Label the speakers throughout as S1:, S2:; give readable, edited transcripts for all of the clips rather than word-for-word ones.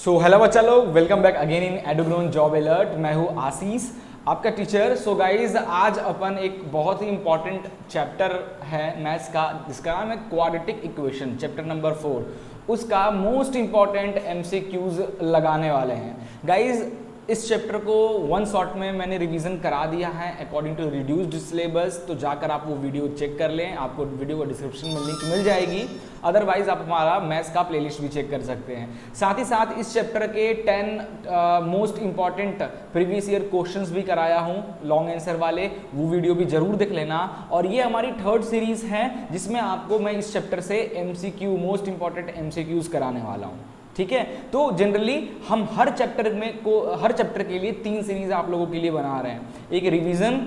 S1: सो hello बच्चा लोग, welcome back again in Edugrown job alert. मैं हूँ आशीष, आपका टीचर। सो गाइज, आज अपन एक बहुत ही इंपॉर्टेंट चैप्टर है मैथ्स का, जिसका नाम है क्वाड्रेटिक इक्वेशन, चैप्टर नंबर 4। उसका मोस्ट इंपॉर्टेंट एमसीक्यूज लगाने वाले हैं गाइज। इस चैप्टर को वन शॉट में मैंने रिवीजन करा दिया है अकॉर्डिंग टू रिड्यूस्ड सिलेबस, तो जाकर आप वो वीडियो चेक कर लें। आपको वीडियो को डिस्क्रिप्शन में लिंक मिल जाएगी, अदरवाइज आप हमारा मैथ्स का प्लेलिस्ट भी चेक कर सकते हैं। साथ ही साथ इस चैप्टर के 10 most important previous year questions भी कराया हूँ, लॉन्ग आंसर वाले, वो वीडियो भी जरूर देख लेना। और ये हमारी थर्ड सीरीज है जिसमें आपको मैं इस चैप्टर से एमसीक्यू, मोस्ट इंपॉर्टेंट एमसीक्यूज कराने वाला हूँ, ठीक है। तो जनरली हम हर चैप्टर के लिए 3 सीरीज आप लोगों के लिए बना रहे हैं, एक रिवीजन,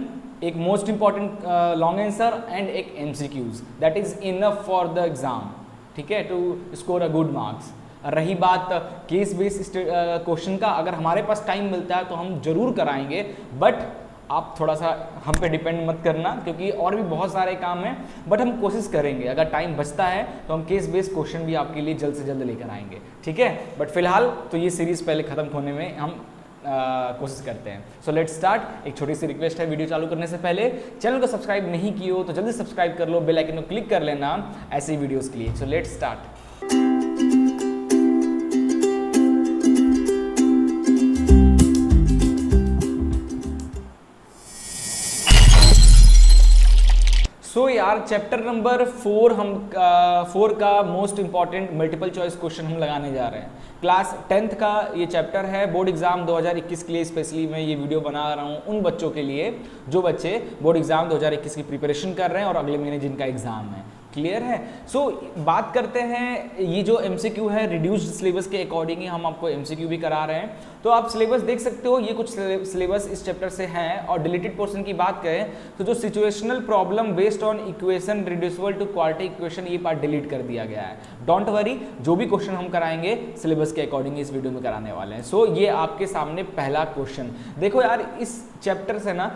S1: एक most important long answer and एक MCQs. That is enough for the exam, ठीक है, to score a good marks. रही बात केस बेस्ड क्वेश्चन का, अगर हमारे पास टाइम मिलता है तो हम जरूर कराएंगे, बट आप थोड़ा सा हम पे डिपेंड मत करना, क्योंकि और भी बहुत सारे काम हैं, बट हम कोशिश करेंगे। अगर टाइम बचता है तो हम केस बेस्ड क्वेश्चन भी आपके लिए जल्द से जल्द लेकर आएंगे, ठीक है। बट फिलहाल तो ये सीरीज पहले खत्म होने में हम कोशिश करते हैं। So let's start. एक छोटी सी रिक्वेस्ट है, वीडियो चालू करने से पहले चैनल को सब्सक्राइब नहीं किए हो तो जल्दी सब्सक्राइब कर लो, बेल आइकन को क्लिक कर लेना ऐसी वीडियोस के लिए। So let's start. सो यार, चैप्टर नंबर 4 का most important multiple choice question हम लगाने जा रहे हैं। क्लास 10th का ये चैप्टर है। बोर्ड एग्जाम 2021 के लिए स्पेशली मैं ये वीडियो बना रहा हूँ उन बच्चों के लिए जो बच्चे बोर्ड एग्जाम 2021 की प्रिपरेशन कर रहे हैं और अगले महीने जिनका एग्जाम है। क्लियर है। सो बात करते हैं, ये जो एमसीक्यू है रिड्यूस्ड सिलेबस के अकॉर्डिंग ही हम आपको एमसीक्यू भी करा रहे हैं। तो आप सिलेबस देख सकते हो, ये कुछ सिलेबस इस चैप्टर से हैं। और डिलीटेड पोर्शन की बात करें तो जो situational problem based on equation reducible to quadratic equation, ये पार्ट डिलीट कर दिया गया है। डोंट वरी, जो भी क्वेश्चन हम कराएंगे सिलेबस के अकॉर्डिंग इस वीडियो में कराने वाले हैं। सो ये आपके सामने पहला क्वेश्चन देखो यार, इस चैप्टर से ना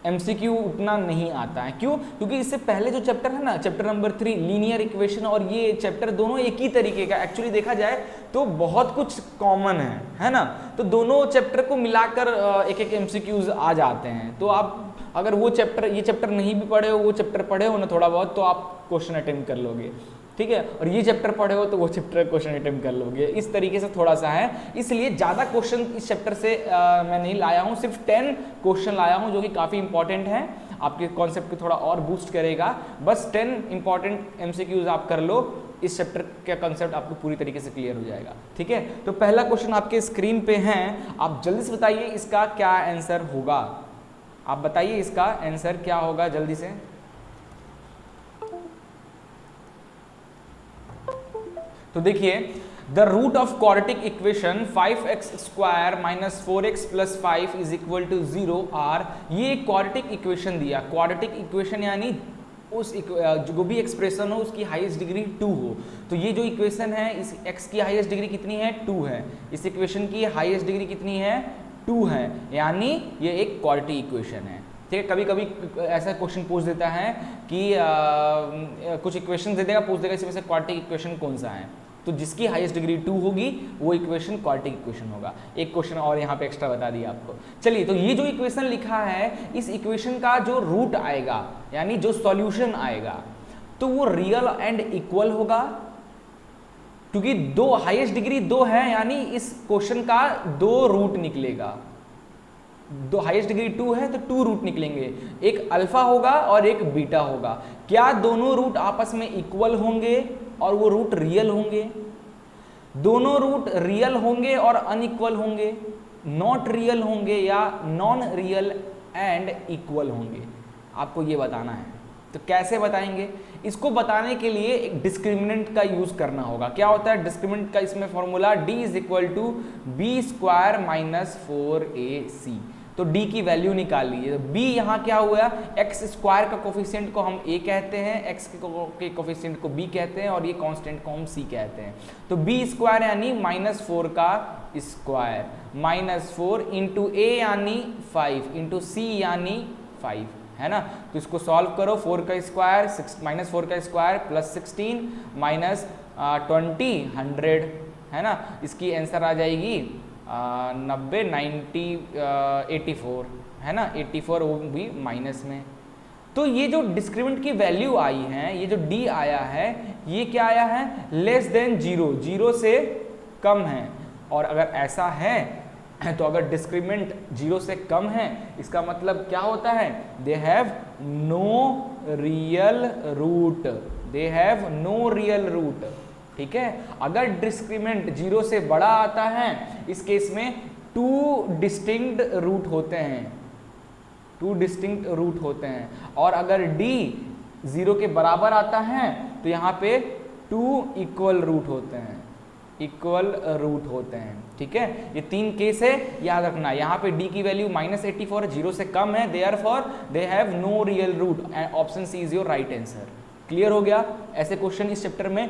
S1: एमसीक्यू उतना नहीं आता है। क्यों? क्योंकि इससे पहले जो चैप्टर है ना, चैप्टर नंबर 3 लीनियर इक्वेशन, और ये चैप्टर दोनों एक ही तरीके का, एक्चुअली देखा जाए तो बहुत कुछ कॉमन है ना। तो दोनों चैप्टर को मिलाकर एक एक एमसीक्यूज आ जाते हैं। तो आप अगर ये चैप्टर नहीं भी पढ़े हो, वो चैप्टर पढ़े हो ना थोड़ा बहुत, तो आप क्वेश्चन अटेम्प्ट कर लोगे, ठीक है। और ये चैप्टर पढ़े हो तो वो चैप्टर क्वेश्चन अटेम्प्ट कर लोगे। इस तरीके से थोड़ा सा है, इसलिए ज़्यादा क्वेश्चन इस चैप्टर से मैं नहीं लाया हूँ, सिर्फ 10 क्वेश्चन लाया हूँ जो कि काफ़ी इंपॉर्टेंट है, आपके कॉन्सेप्ट को थोड़ा और बूस्ट करेगा। बस 10 इंपॉर्टेंट एमसीक्यूज आप कर लो, इस चैप्टर का कॉन्सेप्ट आपको पूरी तरीके से क्लियर हो जाएगा, ठीक है। तो पहला क्वेश्चन आपके स्क्रीन पे है, आप जल्दी से बताइए इसका क्या आंसर होगा। आप बताइए इसका आंसर क्या होगा जल्दी से। तो देखिए, the root of quadratic equation 5x² - 4x + 5 = 0 are. ये क्वाड्रेटिक इक्वेशन दिया, क्वाड्रेटिक इक्वेशन यानी उस जो भी एक्सप्रेशन हो उसकी हाईएस्ट डिग्री 2 हो। तो ये जो इक्वेशन है, इस x की हाईएस्ट डिग्री कितनी है? 2 है। इस इक्वेशन की हाईएस्ट डिग्री कितनी है? 2 है, यानी ये एक क्वाड्रेटिक इक्वेशन है, ठीक है। कभी कभी ऐसा क्वेश्चन पूछ देता है कि कुछ इक्वेशन दे देगा, पूछ देगा इसमें से क्वाड्रेटिक इक्वेशन कौन सा है, तो जिसकी हाईएस्ट डिग्री 2 होगी वो इक्वेशन क्वाड्रेटिक इक्वेशन होगा। एक क्वेश्चन और यहाँ पे एक्स्ट्रा बता दिया आपको। चलिए, तो ये जो इक्वेशन लिखा है, इस इक्वेशन का जो रूट आएगा यानी जो सॉल्यूशन आएगा, तो वो रियल एंड इक्वल होगा, क्योंकि दो हाईएस्ट डिग्री 2 है, यानी इस क्वेश्चन का 2 रूट निकलेगा। दो हाईएस्ट डिग्री 2 है तो 2 रूट निकलेंगे, एक अल्फा होगा और एक बीटा होगा। क्या दोनों रूट आपस में इक्वल होंगे और वो रूट रियल होंगे? दोनों रूट रियल होंगे और अनइक्वल होंगे, नॉट रियल होंगे या नॉन रियल एंड इक्वल होंगे, आपको ये बताना है। तो कैसे बताएंगे? इसको बताने के लिए एक डिस्क्रिमिनेंट का यूज करना होगा। क्या होता है डिस्क्रिमिनेंट का? इसमें फॉर्मूला d = b² - 4ac। तो d की वैल्यू निकाल लीजिए। तो b यहाँ क्या हुआ? x² का कोफिशिएंट को हम a कहते हैं, x के कोफिशिएंट को b कहते हैं, और ये कांस्टेंट को हम c कहते हैं। तो b² यानी -4 का स्क्वायर, -4 × a यानी 5 × c यानी 5, है ना। तो इसको सॉल्व करो, 4 का स्क्वायर -4 का स्क्वायर +16 -20 100 है ना, इसकी आंसर आ जाएगी 90, 90, 84, है ना, 84 वो भी माइनस में। तो ये जो डिस्क्रिमिनेंट की वैल्यू आई है, ये जो डी आया है, ये क्या आया है, लेस देन जीरो, जीरो से कम है। और अगर ऐसा है तो अगर डिस्क्रिमिनेंट जीरो से कम है, इसका मतलब क्या होता है, they have no real root, they have no real root. ठीक है, अगर डिस्क्रिमिनेंट जीरो से बड़ा आता है, इस केस में टू डिस्टिंक्ट रूट होते हैं, टू डिस्टिंक्ट रूट होते हैं। और अगर डी जीरो के बराबर आता है तो यहाँ पे टू इक्वल रूट होते हैं, इक्वल रूट होते हैं। ठीक है, ये तीन केस है, याद रखना। यहाँ पे डी की वैल्यू -84 जीरो से कम है, therefore they have no real root, option C is your right answer. Clear हो गया। ऐसे क्वेश्चन इस चैप्टर में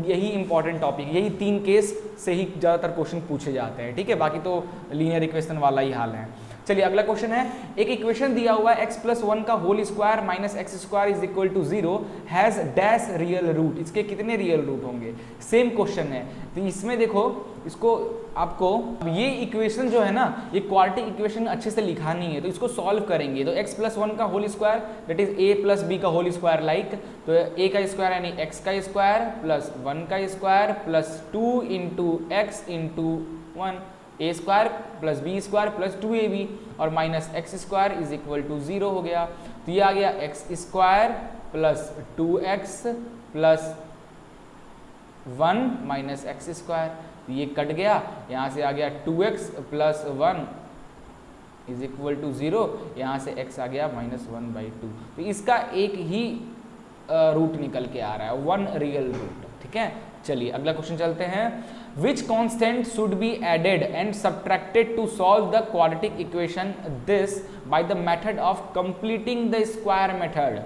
S1: यही इंपॉर्टेंट टॉपिक, यही तीन केस से ही ज़्यादातर क्वेश्चन पूछे जाते हैं। ठीक है, बाकी तो लीनियर इक्वेशन वाला ही हाल है। चलिए अगला क्वेश्चन है, एक इक्वेशन दिया हुआ है x+1 का whole square minus x square is equal to 0 has dash real root. इसके कितने रियल रूट होंगे, सेम क्वेश्चन है। तो इसमें देखो, इसको आपको ये इक्वेशन जो है ना, ये क्वाड्रेटिक इक्वेशन अच्छे से लिखानी है, तो इसको सॉल्व करेंगे। तो x+1 का whole square that is a + b का होल स्क्वायर, लाइक तो a का स्क्वायर यानी x का स्क्वायर प्लस 1 का square plus 2 into x into 1, a square plus b square plus 2ab और minus x square is equal to 0 हो गया। तो ये आ गया x square plus 2x plus 1 minus x square, ये कट गया, यहाँ से आ गया 2x plus 1 is equal to 0, यहाँ से x आ गया -1/2। तो इसका एक ही रूट निकल के आ रहा है, 1 रियल रूट। ठीक है, चलिए अगला क्वेश्चन चलते हैं। Which constant should be added and subtracted to solve the quadratic equation this by the method of completing the square method?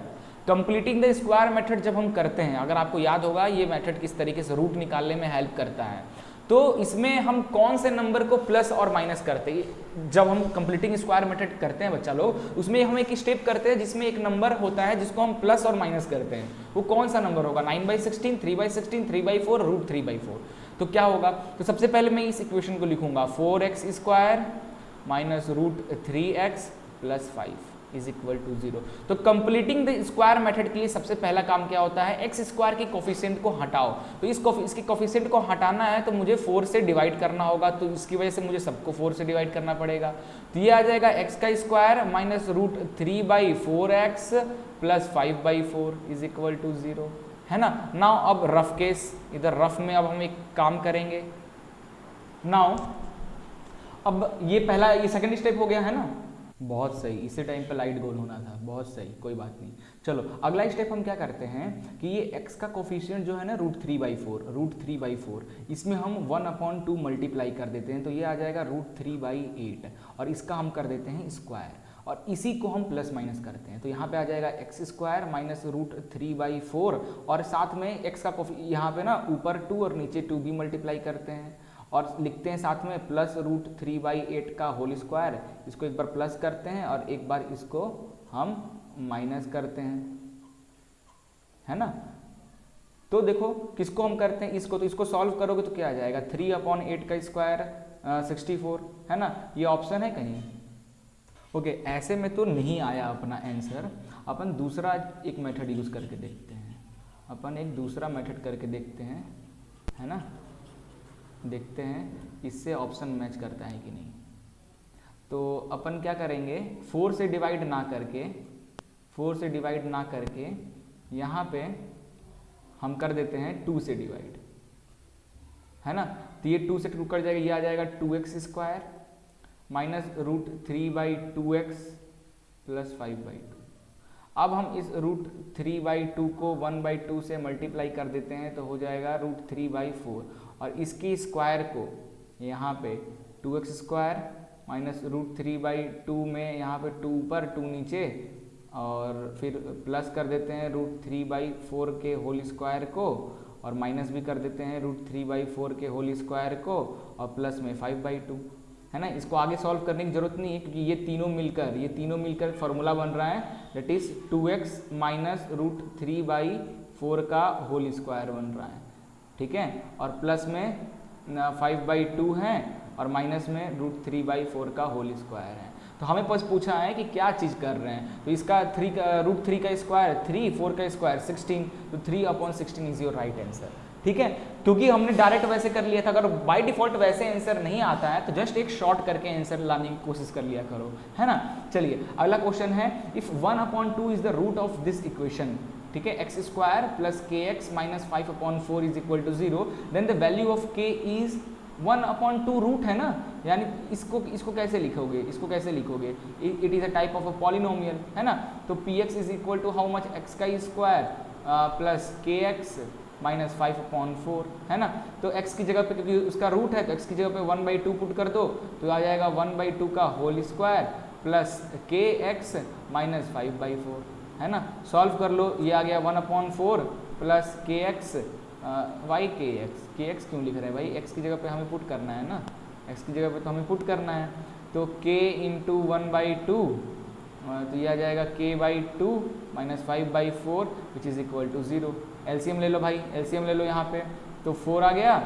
S1: Completing the square method जब हम करते हैं, अगर आपको याद होगा ये मेथड किस तरीके से रूट निकालने में हेल्प करता है, तो इसमें हम कौन से नंबर को प्लस और माइनस करते हैं। जब हम कंप्लीटिंग स्क्वायर मेथड करते हैं बच्चा लोग, उसमें हम एक स्टेप करते हैं जिसमें एक नंबर होता है जिसको हम प्लस और माइनस करते हैं। वो कौन सा नंबर होगा, 9/16, 3/16, 3/4, √3/4। तो क्या होगा, तो सबसे पहले मैं इस इक्वेशन को लिखूंगा 4x square minus √3x plus 5 is equal to 0। तो कंप्लीटिंग द स्क्वायर मेथड के लिए सबसे पहला काम क्या होता है, एक्स स्क्वायर के कोफिशिएंट को हटाओ। तो इसके कोफिशिएंट को हटाना है तो मुझे 4 से डिवाइड करना होगा, तो इसकी वजह से मुझे सबको 4 से डिवाइड करना पड़ेगा। तो ये आ जाएगा एक्स का square minus √3/4x plus 5/4 is equal to 0, है ना। नाउ अब रफ केस, इधर रफ में अब हम एक काम करेंगे। नाउ अब ये पहला, ये सेकंड स्टेप हो गया है ना, बहुत सही, इसी टाइम पे लाइट गोल होना था, बहुत सही, कोई बात नहीं। चलो अगला स्टेप हम क्या करते हैं कि ये x का कोफिशिएंट जो है ना √3/4, इसमें हम 1/2 मल्टीप्लाई कर देते हैं, तो ये आ जाएगा √3/8 और इसका हम कर देते हैं स्क्वायर और इसी को हम प्लस माइनस करते हैं। तो यहाँ पे आ जाएगा एक्स स्क्वायर माइनस √3/4 और साथ में x का यहाँ पे ना ऊपर 2 और नीचे 2 भी मल्टीप्लाई करते हैं और लिखते हैं साथ में प्लस √3/8 का होल स्क्वायर। इसको एक बार प्लस करते हैं और एक बार इसको हम माइनस करते हैं, है ना। तो देखो किसको हम करते हैं, इसको, तो इसको सॉल्व करोगे तो क्या आ जाएगा 3/8 का स्क्वायर 64, है ना। ये ऑप्शन है कहीं, ओके। ऐसे में तो नहीं आया अपना आंसर, अपन दूसरा एक मेथड यूज करके देखते हैं, अपन एक दूसरा मेथड करके देखते हैं, है ना। देखते हैं इससे ऑप्शन मैच करता है कि नहीं। तो अपन क्या करेंगे, 4 से डिवाइड ना करके यहाँ पे हम कर देते हैं 2 से डिवाइड, है ना। तो ये 2 से 2 कर जाएगा, ये आ जाएगा 2x square minus √3/2x plus 5/2। अब हम इस √3/2 को 1/2 से मल्टीप्लाई कर देते हैं, तो हो जाएगा √3/4 और इसकी स्क्वायर को यहाँ पे 2x स्क्वायर माइनस √3/2 में यहाँ पे 2 ऊपर 2 नीचे और फिर प्लस कर देते हैं √3/4 के होल स्क्वायर को और माइनस भी कर देते हैं √3/4 के होल स्क्वायर को और प्लस में 5/2, है ना। इसको आगे सॉल्व करने की जरूरत नहीं है क्योंकि ये तीनों मिलकर फॉर्मूला बन रहा है, दैट इज 2x माइनस √3/4 का होल स्क्वायर बन रहा है, ठीक है। और प्लस में 5/2 है और माइनस में √3/4 का होल स्क्वायर है। तो हमें बस पूछा है कि क्या चीज़ कर रहे हैं, तो इसका √3 का स्क्वायर 3, 4 का स्क्वायर 16, तो 3/16 इज योर राइट आंसर। ठीक है, क्योंकि हमने डायरेक्ट वैसे कर लिया था, अगर बाय डिफॉल्ट वैसे आंसर नहीं आता है तो जस्ट एक शॉर्ट करके आंसर लाने की कोशिश कर लिया करो, है ना। चलिए अगला क्वेश्चन है, if 1/2 is the root of this equation, ठीक है, x square plus kx minus 5/4 is equal to 0, then the value of k is 1/2 root है ना, यानी इसको कैसे लिखोगे, इसको कैसे लिखोगे, it is a type of a polynomial, है ना। तो px is equal to how much, x का स्क्वायर प्लस kx माइनस 5/4, है ना। तो x की जगह पे, क्योंकि उसका रूट है, तो x की जगह पे 1/2 पुट कर दो, तो आ जाएगा 1/2 का whole square plus kx minus 5/4, है ना। सॉल्व कर लो, ये आ गया 1/4 प्लस kx वाई kx क्यों लिख रहे हैं भाई, x की जगह पे हमें पुट करना है ना, x की जगह पे तो हमें पुट करना है, तो k इंटू 1/2, तो ये आ जाएगा k/2 minus 5/4 which is equal to 0। LCM ले लो भाई, एलसीएम ले लो यहाँ पे, तो 4 आ गया,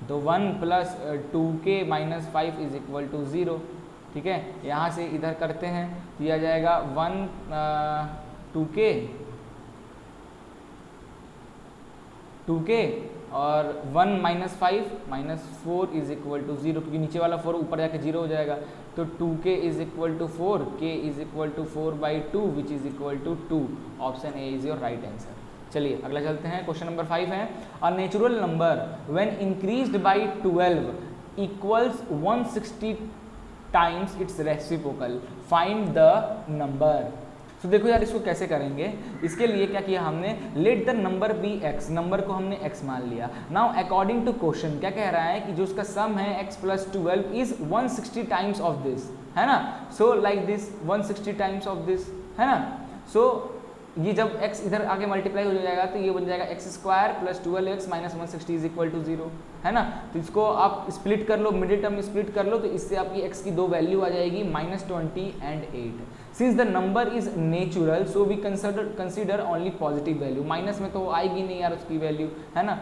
S1: तो 1 plus 2k minus 5 is equal to 0। ठीक है, यहाँ से इधर करते हैं, तो ये आ जाएगा 2k और 1 minus 5 minus 4 is equal to 0, क्योंकि नीचे वाला 4 ऊपर जाके 0 हो जाएगा, तो 2k is equal to 4, k is equal to 4/2 which is equal to 2। Option A is your right answer. चलिए अगला चलते हैं, क्वेश्चन नंबर 5 है, a natural number when increased by 12 equals 160 times its reciprocal, find the number. तो देखो यार, इसको कैसे करेंगे, इसके लिए क्या किया हमने, let the number be x, number को हमने x मान लिया। नाउ अकॉर्डिंग टू क्वेश्चन क्या कह रहा है कि जो उसका सम है x plus 12 is 160 times of this, है ना। So like this 160 times of this, है ना। सो ये जब x इधर आगे मल्टीप्लाई हो जाएगा तो ये बन जाएगा x square plus 12x minus 160 is equal to 0, है ना। तो इसको आप स्प्लिट कर लो, मिडिल टर्म में स्प्लिट कर लो, तो इससे आपकी x की दो वैल्यू आ जाएगी -20 and 8। Since the number is natural so we consider only positive value, minus में तो आएगी नहीं यार उसकी वैल्यू, है ना।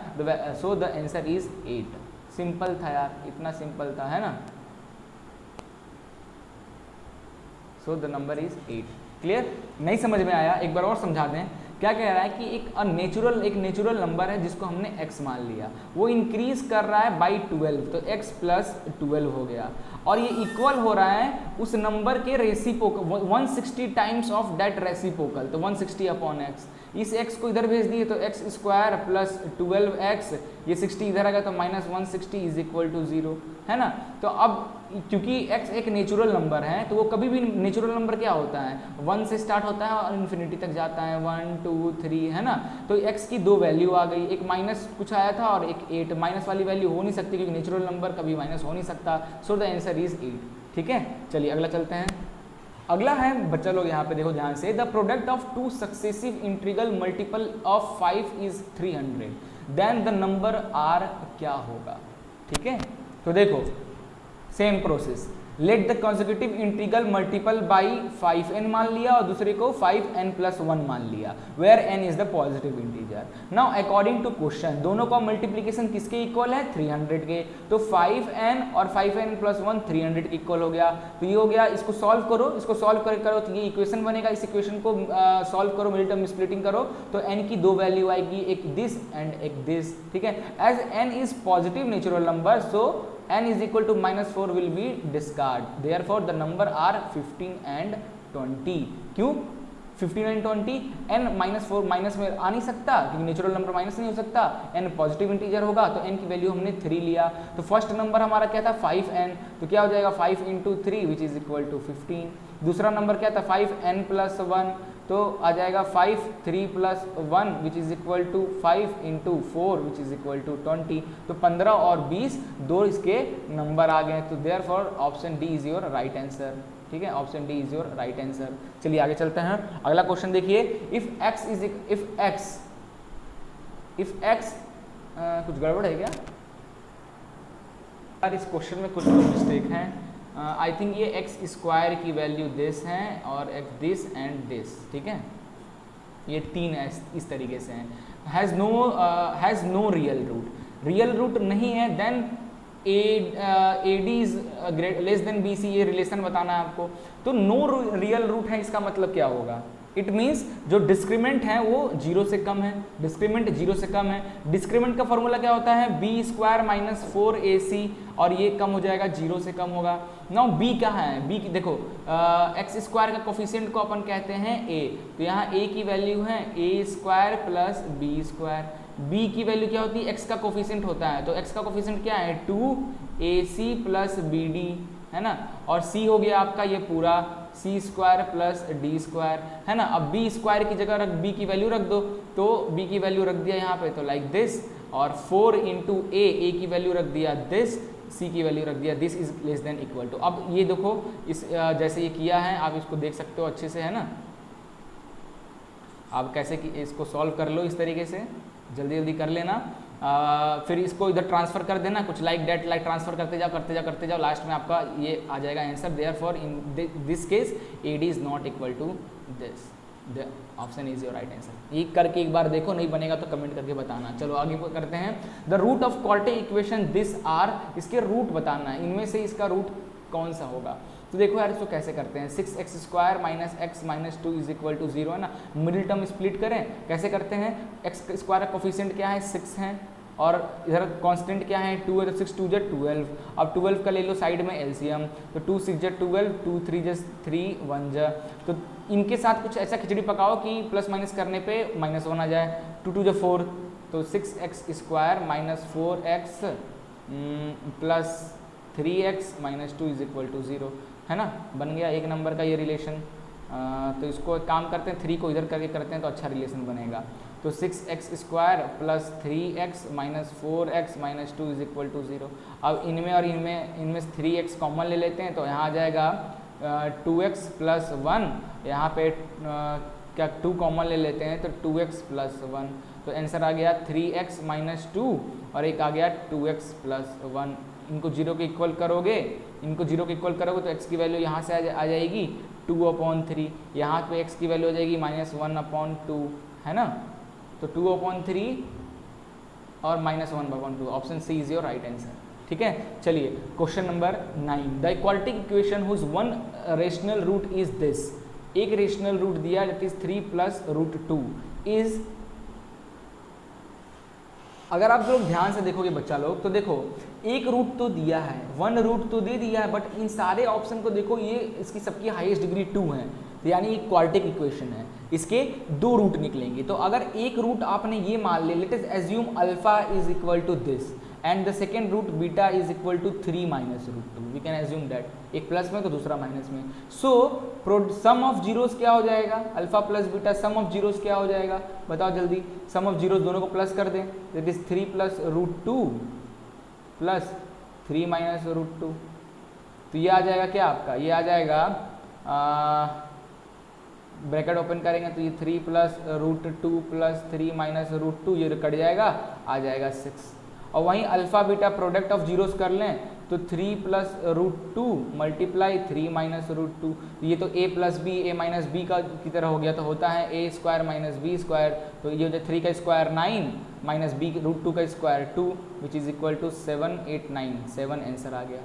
S1: So the answer is 8। Simple था यार, इतना सिंपल था, है ना। So the number is 8। Clear, नहीं समझ में आया, एक बार और समझा दें। क्या कह रहा है कि एक नेचुरल नंबर है जिसको हमने x मान लिया, वो इंक्रीज कर रहा है बाई 12, तो x प्लस 12 हो गया, और ये इक्वल हो रहा है उस नंबर के reciprocal 160 times of that reciprocal, तो 160 अपॉन x। इस x को इधर भेज दिए तो x स्क्वायर प्लस 12x, ये 60 इधर आ गया तो माइनस 160 इज इक्वल टू 0, है ना। तो अब क्योंकि x एक नेचुरल नंबर है, तो वो कभी भी नेचुरल नंबर क्या होता है, 1 से स्टार्ट होता है और इन्फिनिटी तक जाता है, 1 2 3, है ना। तो x की दो वैल्यू आ गई, एक माइनस कुछ आया था और एक 8, माइनस वाली वैल्यू हो नहीं सकती क्योंकि नेचुरल नंबर कभी माइनस हो नहीं सकता। सो द आंसर इज 8। ठीक है, चलिए अगला चलते हैं। अगला है, बच्चा लोग यहाँ पे देखो ध्यान से, the product of 2 successive integral multiple of 5 is 300, then the number are क्या होगा। ठीक है, तो देखो same process, let the consecutive integral multiple by 5n मान लिया और दूसरे को 5n+1 मान लिया, where n is the positive integer. Now according to question दोनों का मल्टीप्लीकेशन किसके इक्वल है, 300 के, तो 5n और 5n+1 300 के इक्वल हो गया। तो ये हो गया, इसको सॉल्व करो, इसको सॉल्व करो तो ये इक्वेशन बनेगा, इस इक्वेशन को सॉल्व करो, मिडिल टर्म स्प्लिटिंग करो, तो n की दो वैल्यू आएगी, एक दिस एंड एक दिस। ठीक है, as n is positive natural number, so n is equal to -4 will be discard, therefore the number are 15 and 20। क्यों 15 and 20, n -4 माइनस में आ नहीं सकता क्योंकि नेचुरल नंबर माइनस नहीं हो सकता, n पॉजिटिव इंटीजर होगा, तो n की वैल्यू हमने 3 लिया। तो फर्स्ट नंबर हमारा क्या था 5n, तो क्या हो जाएगा 5 × 3 विच इज इक्वल टू 15। दूसरा नंबर क्या था 5n+1, तो आ जाएगा 5 3+1 which is equal to 5 × 4 which is equal to 20। तो 15 और 20 दो इसके नंबर आ गए, तो therefore option D is your right answer. ठीक है, option D is your right answer. चलिए आगे चलते हैं, अगला क्वेश्चन देखिए, इफ x कुछ गड़बड़ है क्या यार, इस क्वेश्चन में कुछ मिस्टेक है। आई थिंक ये एक्स स्क्वायर की वैल्यू दिस है और एक दिस एंड दिस। ठीक है, ये तीन इस तरीके से हैं। Has no real root, real root नहीं है then A D is less than B C, ये रिलेशन बताना है आपको। तो नो रियल रूट है, इसका मतलब क्या होगा? इट मीन्स जो डिस्क्रीमेंट है वो 0 से कम है, डिस्क्रीमेंट 0 से कम है। डिस्क्रीमेंट का फॉर्मूला क्या होता है? बी स्क्वायर माइनस 4ac, और ये कम हो जाएगा, 0 से कम होगा। नाउ बी कहाँ है? बी देखो एक्स स्क्वायर का कोफिशिएंट को अपन कहते हैं a, तो यहाँ a की वैल्यू है a square plus b square. b की वैल्यू क्या होती है? x का कोफिशिएंट होता है, तो x का कोफिशिएंट क्या है? 2ac प्लस bd, है ना। और c हो गया आपका ये पूरा c square plus D square, है ना। अब b स्क्वायर की जगह रख b की वैल्यू रख दो, तो b की वैल्यू रख दिया यहाँ पे, तो लाइक दिस, और 4 इंटू a की वैल्यू रख दिया दिस, c की वैल्यू रख दिया this is less than equal to. अब ये देखो इस जैसे ये किया है, आप इसको देख सकते हो अच्छे से, है ना। आप कैसे कि इसको सॉल्व कर लो इस तरीके से, जल्दी जल्दी कर लेना। फिर इसको इधर ट्रांसफर कर देना, कुछ लाइक डेट लाइक ट्रांसफर करते जाओ, लास्ट में आपका ये आ जाएगा answer. Therefore in this case AD is not equal to this, the option is your right answer. ये करके एक बार देखो, नहीं बनेगा तो कमेंट करके बताना। चलो आगे करते हैं। The root of quadratic equation this are, इसके रूट बताना है, इनमें से इसका रूट कौन सा होगा। तो देखो यार इसको कैसे करते हैं, 6x square minus x minus 2 is equal to 0, है ना। मिडिल टर्म स्प्लिट करें, कैसे करते हैं? एक्स स्क्वायर का कोफिशिएंट क्या है? 6 है, और इधर कांस्टेंट क्या है? 2 है, तो 6 2 जा 12। अब 12 का ले लो साइड में एलसीएम, तो 2 6 जा 12, 2 3 जा 3 1 जा, तो इनके साथ कुछ ऐसा खिचड़ी पकाओ कि प्लस माइनस करने पे -1 आ जाए। 2 2 जा 4, तो 6x square minus 4x plus 3x minus 2 is equal to 0, है ना। बन गया एक नंबर का ये रिलेशन। तो इसको एक काम करते हैं, 3 को इधर करके करते हैं तो अच्छा रिलेशन बनेगा। तो 6x square plus 3x minus 4x minus 2 is equal to 0। अब इनमें और इनमें 3x कॉमन ले लेते हैं, तो यहाँ आ जाएगा 2x प्लस 1, यहाँ पे क्या 2 कॉमन ले लेते हैं, तो 2x प्लस 1, तो आंसर आ गया 3x माइनस 2, और एक आ गया 2x प्लस 1। इनको 0 के इक्वल करोगे, तो x की वैल्यू यहाँ से आ जाएगी 2/3, यहाँ पे x की वैल्यू आ जाएगी -1/2, है ना। तो 2/3 और -1/2, option C is your right answer. ठीक है, चलिए question number 9। The quadratic equation whose one rational root is this, एक रेशनल रूट दिया that is 3 plus root 2 is. अगर आप लोग ध्यान से देखोगे बच्चा लोग, तो देखो एक रूट तो दिया है, 1 रूट तो दे दिया है, बट इन सारे ऑप्शन को देखो, ये इसकी सबकी हाईएस्ट डिग्री 2 है, तो यानी एक क्वाड्रेटिक इक्वेशन है, इसके 2 रूट निकलेंगे। तो अगर एक रूट आपने ये मान लिया, let us assume alpha is equal to this and the second root beta is equal to 3 minus root 2, we can assume that, एक प्लस में तो दूसरा माइनस में। सो सम ऑफ जीरोस क्या हो जाएगा? Alpha plus beta some of zeros क्या हो जाएगा? बताओ जल्दी, सम ऑफ जीरोस दोनों को प्लस कर दें, that is 3 plus root 2 plus 3 minus root 2, तो ये आ जाएगा क्या आपका? ये आ जाएगा ब्रैकेट ओपन करेंगे तो ये 3 plus root 2 plus 3 minus root 2, ये कट जाएगा, आ जाएगा 6। और वहीं alpha beta product of zeros कर लें तो 3 plus root 2 multiply 3 minus root 2, ये तो a plus b a minus b का की तरह हो गया, तो होता है a square minus b square, तो ये हो जाए 3 का स्क्वायर 9 माइनस बी रूट 2 का square 2 which is equal to 7 8 9, 7 answer आ गया।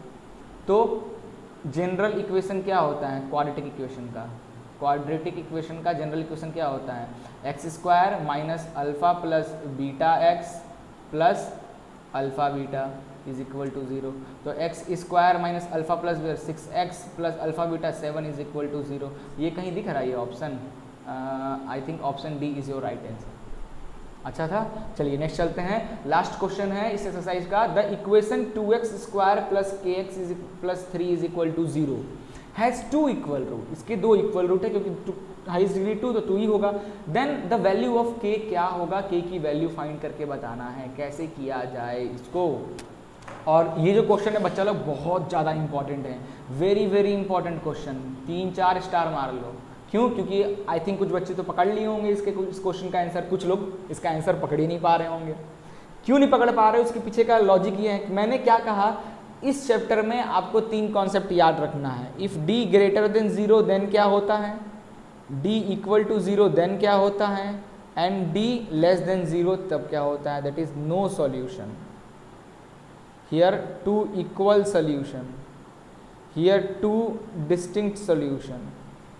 S1: तो जनरल इक्वेशन क्या होता है क्वाड्रेटिक इक्वेशन का? क्वाड्रेटिक इक्वेशन का जनरल इक्वेशन क्या होता है? X square minus alpha plus beta x plus alpha beta is equal to 0। तो x square minus alpha plus 6x plus alpha beta 7 is equal to 0। ये कहीं दिख रहा है ये option? I think option D is your right answer. अच्छा था, चलिए नेक्स्ट चलते हैं। लास्ट क्वेश्चन है इस एक्सरसाइज का। The equation 2x square plus kx plus 3 is equal to 0 has 2 equal root. इसके 2 इक्वल रूट है क्योंकि हाईएस्ट डिग्री 2 तो 2 ही होगा। Then the value of k क्या होगा? k की वैल्यू फाइंड करके बताना है, कैसे किया जाए इसको। और ये जो क्वेश्चन है बच्चा लोग बहुत ज़्यादा इंपॉर्टेंट है, very very important question, 3-4 star मार लो। क्यों? क्योंकि आई थिंक कुछ बच्चे तो पकड़ लिए होंगे इसके इस क्वेश्चन का आंसर, कुछ लोग इसका आंसर पकड़ ही नहीं पा रहे होंगे। क्यों नहीं पकड़ पा रहे? उसके पीछे का लॉजिक ये है, मैंने क्या कहा, इस चैप्टर में आपको 3 कॉन्सेप्ट याद रखना है। If d greater than 0 then क्या होता है, d इक्वल टू 0 देन क्या होता है, एंड d लेस देन 0 तब क्या होता है, that is no solution. Here two equal solution, here two distinct solution,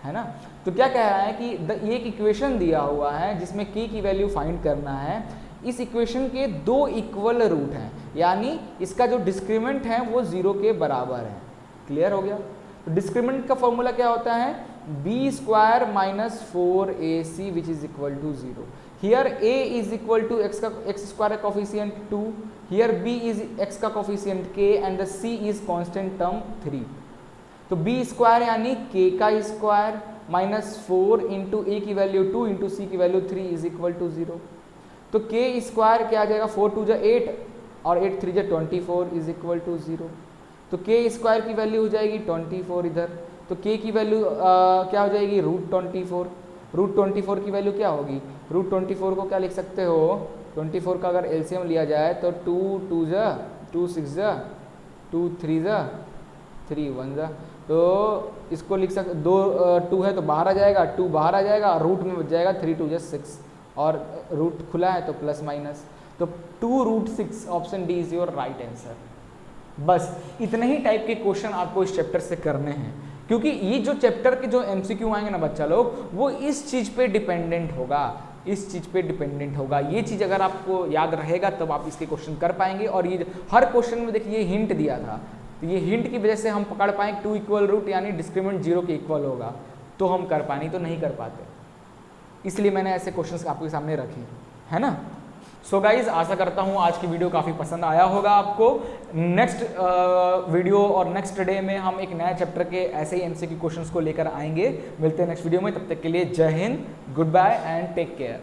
S1: है ना। तो क्या कह रहा है कि ये एक इक्वेशन दिया हुआ है जिसमें k की वैल्यू फाइंड करना है। इस इक्वेशन के दो इक्वल रूट हैं, यानी इसका जो डिस्क्रिमेंट है वो 0 के बराबर है। क्लियर हो गया। तो डिस्क्रिमेंट का फॉर्मूला क्या होता है, B square minus 4ac which is equal to 0। Here a is equal to x square का coefficient 2, here b is x का coefficient k and the c is constant term 3। तो b स्क्वायर यानी k का square minus 4 into a की value 2 into c की value 3 is equal to 0। तो k square क्या आ जाएगा, 4 2 जा 8 और 8 3 जा 24 इज इक्वल टू 0। तो k स्क्वायर की वैल्यू हो जाएगी 24 इधर, तो k की वैल्यू क्या हो जाएगी, √24। √24 की वैल्यू क्या होगी, √24 को क्या लिख सकते हो, 24 का अगर एलसीएम लिया जाए तो 2 2 जा 2 6 जा 2 3 जा 3 1 जा, तो इसको लिख सकते 2 2 है तो बाहर आ जाएगा, 2 बाहर आ जाएगा, रूट में बच जाएगा 3 2 जा 6 और रूट खुला है तो प्लस माइनस, तो 2√6 option D is your right answer. बस इतने ही टाइप के क्वेश्चन आपको इस चैप्टर से करने हैं, क्योंकि ये जो चैप्टर के जो एमसीक्यू आएंगे ना बच्चा लोग, वो इस चीज पे डिपेंडेंट होगा, इस चीज पे डिपेंडेंट होगा। ये चीज अगर आपको याद रहेगा तब आप इसके क्वेश्चन कर पाएंगे। और ये हर क्वेश्चन में देखिए हिंट दिया था, तो ये हिंट की वजह से हम पकड़ पाएंगे 2 इक्वल रूट यानी डिस्क्रिमिनेंट 0 के इक्वल होगा, तो हम कर पाए, नहीं तो नहीं कर पाते। इसलिए मैंने ऐसे क्वेश्चंस आपके सामने रखे, है ना। सो गाइज, आशा करता हूँ आज की वीडियो काफ़ी पसंद आया होगा आपको। नेक्स्ट वीडियो और नेक्स्ट डे में हम एक नया चैप्टर के ऐसे ही एमसीक्यू क्वेश्चंस को लेकर आएंगे। मिलते हैं नेक्स्ट वीडियो में, तब तक के लिए जय हिंद, good bye and take care.